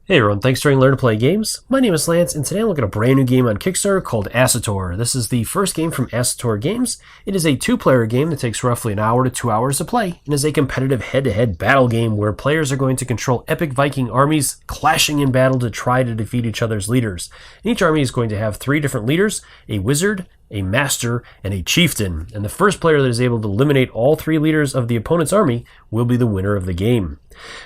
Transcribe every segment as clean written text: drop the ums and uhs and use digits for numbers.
Hey everyone, thanks for Learn to Play Games. My name is Lance, and today I'm looking at a brand new game on Kickstarter called Asator. This is the first game from Asator Games. It is a two-player game that takes roughly an hour to 2 hours to play, and is a competitive head-to-head battle game where players are going to control epic Viking armies clashing in battle to try to defeat each other's leaders. And each army is going to have 3 different leaders, a wizard, a master, and a chieftain. And the first player that is able to eliminate all 3 leaders of the opponent's army will be the winner of the game.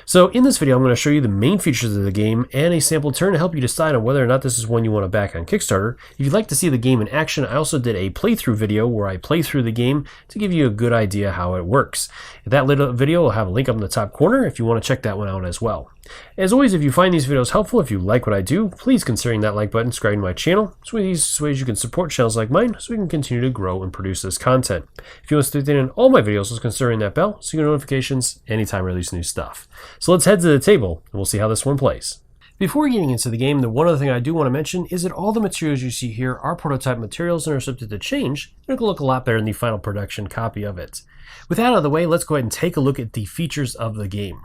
So in this video, I'm going to show you the main features of the game and a sample turn to help you decide on whether or not this is one you want to back on Kickstarter. If you'd like to see the game in action, I also did a playthrough video where I play through the game to give you a good idea how it works. That little video will have a link up in the top corner if you want to check that one out as well. As always, if you find these videos helpful, if you like what I do, please consider that like button, subscribing to my channel. So these ways you can support channels like mine so we can continue to grow and produce this content. If you want to stay tuned in all my videos, just consider that bell so you get notifications anytime I release new stuff. So let's head to the table and we'll see how this one plays. Before getting into the game, the one other thing I do want to mention is that all the materials you see here are prototype materials and are subject to change. It'll look a lot better than the final production copy of it. With that out of the way, let's go ahead and take a look at the features of the game.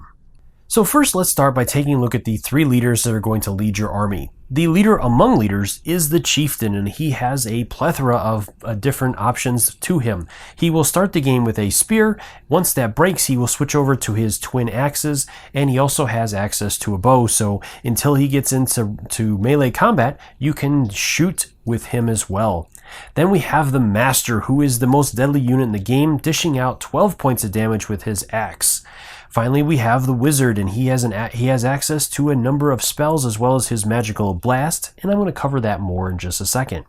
So first, let's start by taking a look at the 3 leaders that are going to lead your army. The leader among leaders is the chieftain, and he has a plethora of different options to him. He will start the game with a spear. Once that breaks, he will switch over to his twin axes, and he also has access to a bow. So until he gets into melee combat, you can shoot with him as well. Then we have the master, who is the most deadly unit in the game, dishing out 12 points of damage with his axe. Finally, we have the wizard, and he has access to a number of spells as well as his magical blast, and I'm going to cover that more in just a second.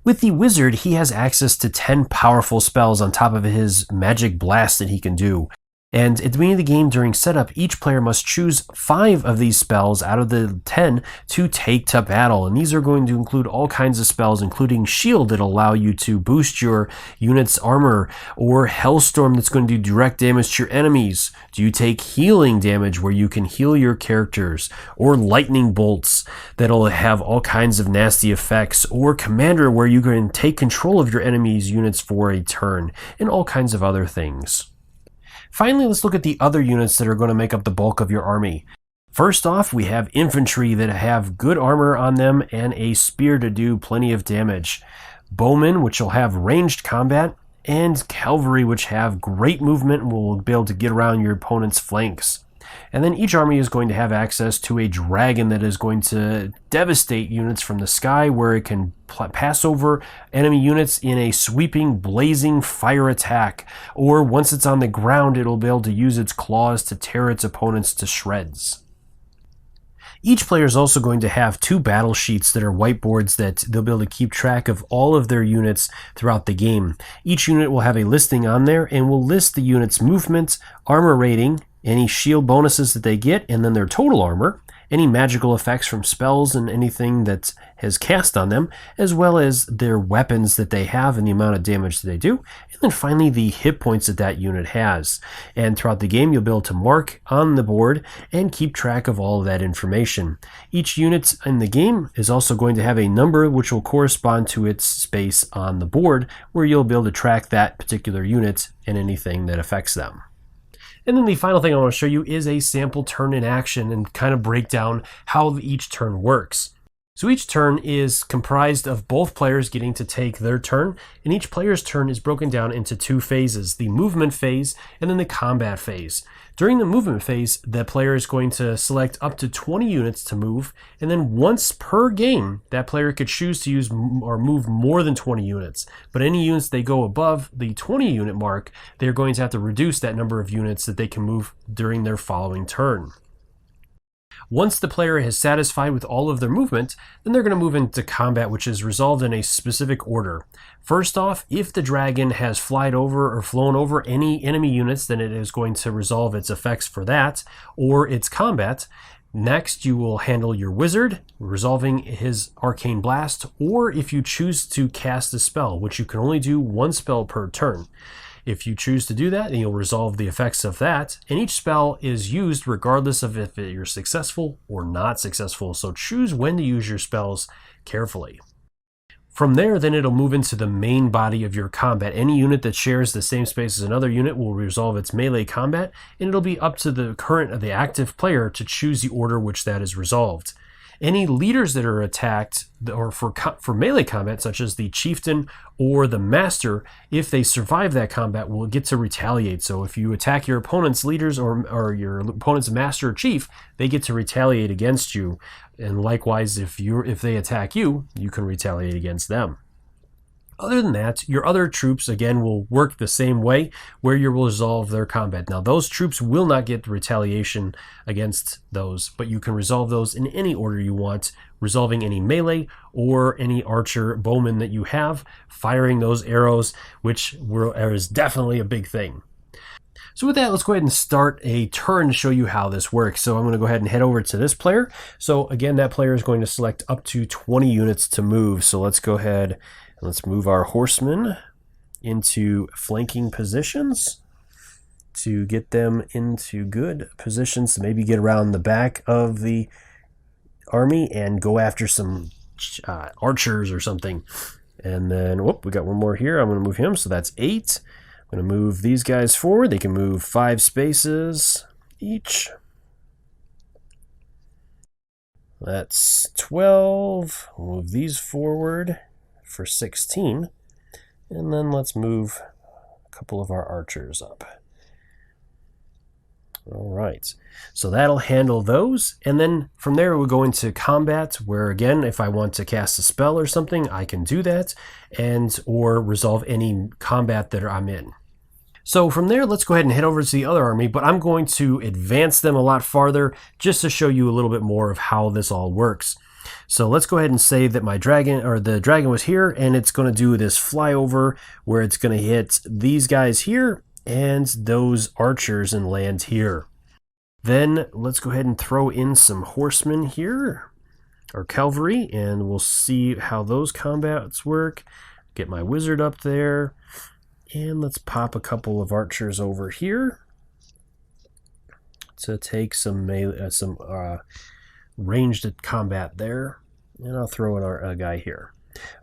With the wizard, he has access to 10 powerful spells on top of his magic blast that he can do. And at the beginning of the game, during setup, each player must choose 5 of these spells out of the 10 to take to battle. And these are going to include all kinds of spells, including Shield that allow you to boost your unit's armor, or Hellstorm that's going to do direct damage to your enemies. Do you take healing damage where you can heal your characters, or Lightning Bolts that'll have all kinds of nasty effects, or Commander where you can take control of your enemy's units for a turn, and all kinds of other things. Finally, let's look at the other units that are going to make up the bulk of your army. First off, we have infantry that have good armor on them and a spear to do plenty of damage. Bowmen, which will have ranged combat, and cavalry, which have great movement and will be able to get around your opponent's flanks. And then each army is going to have access to a dragon that is going to devastate units from the sky, where it can pass over enemy units in a sweeping, blazing fire attack. Or once it's on the ground, it'll be able to use its claws to tear its opponents to shreds. Each player is also going to have 2 battle sheets that are whiteboards that they'll be able to keep track of all of their units throughout the game. Each unit will have a listing on there and will list the unit's movement, armor rating, any shield bonuses that they get, and then their total armor, any magical effects from spells and anything that has cast on them, as well as their weapons that they have and the amount of damage that they do, and then finally the hit points that that unit has. And throughout the game, you'll be able to mark on the board and keep track of all of that information. Each unit in the game is also going to have a number which will correspond to its space on the board, where you'll be able to track that particular unit and anything that affects them. And then the final thing I want to show you is a sample turn in action and kind of break down how each turn works. So each turn is comprised of both players getting to take their turn, and each player's turn is broken down into 2 phases, the movement phase and then the combat phase. During the movement phase, the player is going to select up to 20 units to move, and then once per game, that player could choose to use or move more than 20 units. But any units they go above the 20 unit mark, they're going to have to reduce that number of units that they can move during their following turn. Once the player is satisfied with all of their movement, then they're going to move into combat, which is resolved in a specific order. First off, if the dragon has flied over or flown over any enemy units, then it is going to resolve its effects for that, or its combat. Next, you will handle your wizard, resolving his arcane blast, or if you choose to cast a spell, which you can only do 1 spell per turn. If you choose to do that, then you'll resolve the effects of that, and each spell is used regardless of if you're successful or not successful, so choose when to use your spells carefully. From there, then it'll move into the main body of your combat. Any unit that shares the same space as another unit will resolve its melee combat, and it'll be up to the active player to choose the order which that is resolved. Any leaders that are attacked or for melee combat, such as the chieftain or the master, if they survive that combat, will get to retaliate. So if you attack your opponent's leaders or your opponent's master or chief, they get to retaliate against you. And likewise, if they attack you, you can retaliate against them. Other than that, your other troops, again, will work the same way, where you will resolve their combat. Now, those troops will not get retaliation against those, but you can resolve those in any order you want, resolving any melee or any archer bowman that you have, firing those arrows, which is definitely a big thing. So with that, let's go ahead and start a turn to show you how this works. So I'm going to go ahead and head over to this player. So again, that player is going to select up to 20 units to move. So let's go ahead and let's move our horsemen into flanking positions to get them into good positions to maybe get around the back of the army and go after some archers or something. And then, whoop, we got one more here. I'm going to move him, so that's 8. I'm going to move these guys forward. They can move 5 spaces each. That's 12. We'll move these forward for 16. And then let's move a couple of our archers up. All right, so that'll handle those. And then from there, we'll go into combat, where again, if I want to cast a spell or something, I can do that, or resolve any combat that I'm in. So from there, let's go ahead and head over to the other army, but I'm going to advance them a lot farther just to show you a little bit more of how this all works. So let's go ahead and say that my dragon, or the dragon, was here, and it's going to do this flyover where it's going to hit these guys here and those archers and land here. Then let's go ahead and throw in some horsemen here, or cavalry, and we'll see how those combats work. Get my wizard up there, and let's pop a couple of archers over here to take some ranged combat there, and I'll throw in a guy here.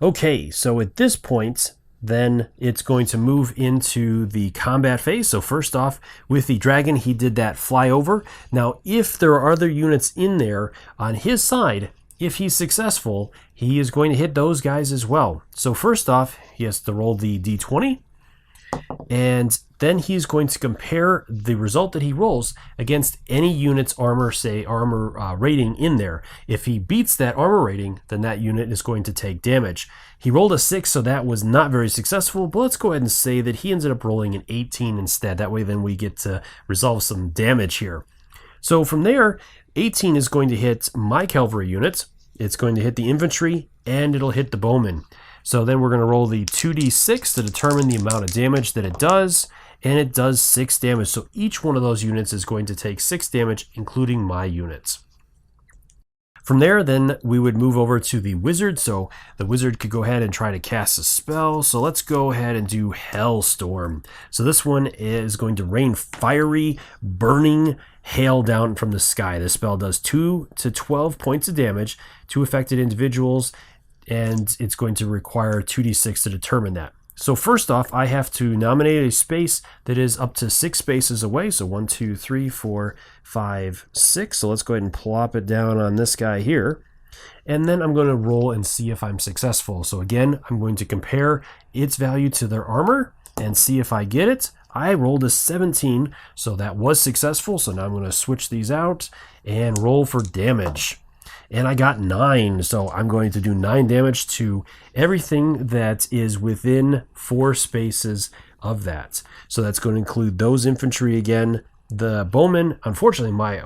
Okay, so at this point, then it's going to move into the combat phase. So first off, with the dragon, he did that flyover. Now, if there are other units in there on his side, if he's successful, he is going to hit those guys as well. So first off, he has to roll the d20, and then he's going to compare the result that he rolls against any unit's armor rating in there. If he beats that armor rating, then that unit is going to take damage. He rolled a 6, so that was not very successful, but let's go ahead and say that he ended up rolling an 18 instead. That way then we get to resolve some damage here. So from there, 18 is going to hit my cavalry unit, it's going to hit the infantry, and it'll hit the bowmen. So then we're going to roll the 2d6 to determine the amount of damage that it does, and it does 6 damage. So each one of those units is going to take 6 damage, including my units. From there, then we would move over to the wizard. So the wizard could go ahead and try to cast a spell. So let's go ahead and do Hellstorm. So this one is going to rain fiery, burning hail down from the sky. This spell does 2 to 12 points of damage to affected individuals, and it's going to require 2d6 to determine that. So first off, I have to nominate a space that is up to 6 spaces away. So 1, 2, 3, 4, 5, 6. So let's go ahead and plop it down on this guy here. And then I'm going to roll and see if I'm successful. So again, I'm going to compare its value to their armor and see if I get it. I rolled a 17, so that was successful. So now I'm going to switch these out and roll for damage. And I got 9, so I'm going to do 9 damage to everything that is within 4 spaces of that. So that's going to include those infantry again. The bowmen, unfortunately, my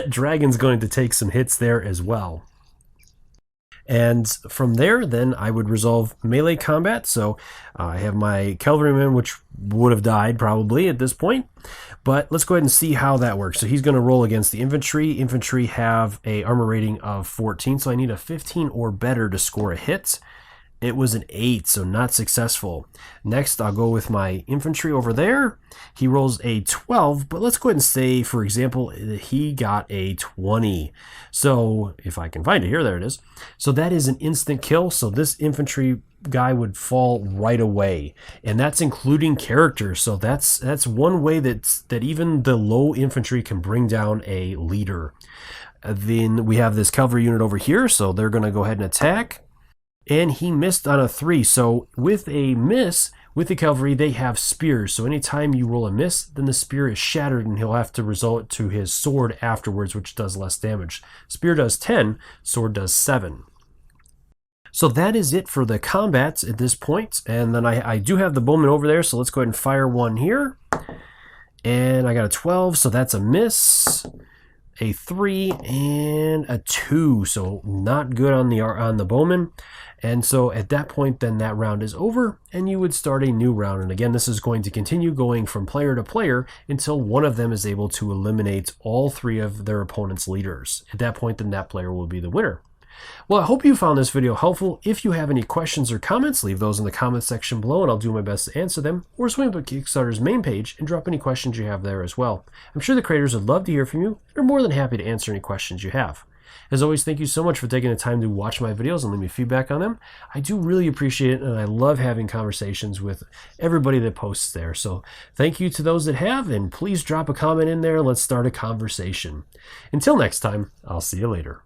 dragon's going to take some hits there as well. And from there, then I would resolve melee combat. So I have my cavalryman, which would have died probably at this point. But let's go ahead and see how that works. So he's going to roll against the infantry. Infantry have a armor rating of 14, so I need a 15 or better to score a hit. It was an 8, so not successful. Next, I'll go with my infantry over there. He rolls a 12, but let's go ahead and say, for example, that he got a 20. So if I can find it here, there it is. So that is an instant kill. So this infantry guy would fall right away, and that's including characters. So that's one way that even the low infantry can bring down a leader. Then we have this cavalry unit over here, so they're going to go ahead and attack. And he missed on a 3. So with a miss, with the cavalry, they have spears. So anytime you roll a miss, then the spear is shattered, and he'll have to resort to his sword afterwards, which does less damage. Spear does 10, sword does 7. So that is it for the combats at this point. And then I do have the bowman over there, so let's go ahead and fire one here. And I got a 12, so that's a miss. A 3 and a 2, so not good on the bowman. And so at that point, then that round is over, and you would start a new round. And again, this is going to continue going from player to player until one of them is able to eliminate all 3 of their opponent's leaders. At that point, then that player will be the winner. Well, I hope you found this video helpful. If you have any questions or comments, leave those in the comment section below, and I'll do my best to answer them. Or swing up to Kickstarter's main page and drop any questions you have there as well. I'm sure the creators would love to hear from you. They're more than happy to answer any questions you have. As always, thank you so much for taking the time to watch my videos and leave me feedback on them. I do really appreciate it, and I love having conversations with everybody that posts there. So thank you to those that have, and please drop a comment in there. Let's start a conversation. Until next time, I'll see you later.